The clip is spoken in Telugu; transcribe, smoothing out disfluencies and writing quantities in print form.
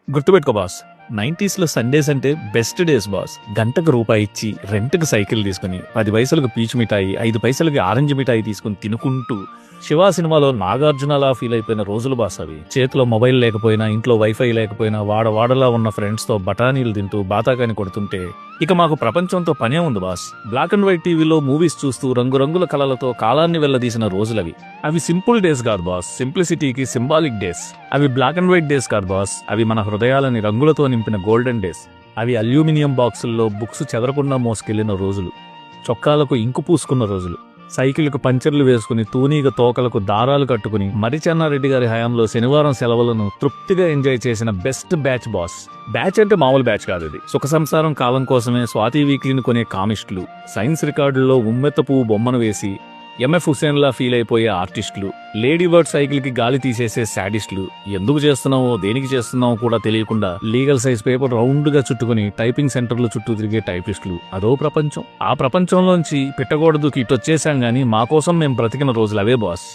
గుర్తుపెట్టుకో బాస్, 90s సండేస్ అంటే బెస్ట్ డేస్ బాస్. గంటకు రూపాయి ఇచ్చి రెంట్కి సైకిల్ తీసుకుని 10 పైసలకు పీచు మిఠాయి, 5 పైసలకి ఆరెంజ్ మిఠాయి తీసుకుని తినుకుంటూ శివ సినిమాలో నాగార్జునలా ఫీల్ అయిపోయిన రోజులు బాస్ అవి. చేతిలో మొబైల్ లేకపోయినా, ఇంట్లో వైఫై లేకపోయినా, వాడవాడలా ఉన్న ఫ్రెండ్స్ తో బఠానీలు తింటూ బాతాకాని కొడుతుంటే ఇక మాకు ప్రపంచంతో పనే ఉంది బాస్. బ్లాక్ అండ్ వైట్ టీవీలో మూవీస్ చూస్తూ రంగురంగుల కళలతో కాలాన్ని వెళ్లదీసిన రోజులవి. అవి సింపుల్ డేస్ కాదు బాస్, సింప్లిసిటీకి సింబాలిక్ డేస్. అవి బ్లాక్ అండ్ వైట్ డేస్ కాదు బాస్, అవి మన హృదయాలని రంగులతో నింపిన గోల్డెన్ డేస్. అవి అల్యూమినియం బాక్సుల్లో బుక్స్ చెదరకుండా మోసుకెళ్లిన రోజులు, చొక్కాలకు ఇంకు పూసుకున్న రోజులు, సైకిళ్లకు పంచర్లు వేసుకుని తూనీగ తోకలకు దారాలు కట్టుకుని మరిచెన్నారెడ్డి గారి హయాంలో శనివారం సెలవులను తృప్తిగా ఎంజాయ్ చేసిన బెస్ట్ బ్యాచ్ బాస్. బ్యాచ్ అంటే మామూలు బ్యాచ్ కాదు ఇది. సుఖ సంసారం కాలం కోసమే స్వాతి వీక్లీని కొనే కామిస్టులు, సైన్స్ రికార్డుల్లో ఉమ్మెత్త పువ్వు బొమ్మను వేసి ఎంఎఫ్ హుసేన్లా ఫీల్ అయిపోయే ఆర్టిస్టులు, లేడీ బర్డ్ సైకిల్ కి గాలి తీసేసే శాడిస్టులు, ఎందుకు చేస్తున్నావో దేనికి చేస్తున్నావో కూడా తెలియకుండా లీగల్ సైజ్ పేపర్ రౌండ్ గా చుట్టుకుని టైపింగ్ సెంటర్లు చుట్టూ తిరిగే టైపిస్టులు, అదో ప్రపంచం. ఆ ప్రపంచంలోంచి పెట్టకూడదు ఇటొచ్చేసాం గానీ మా కోసం మేం బ్రతికిన రోజులు అవే బాస్.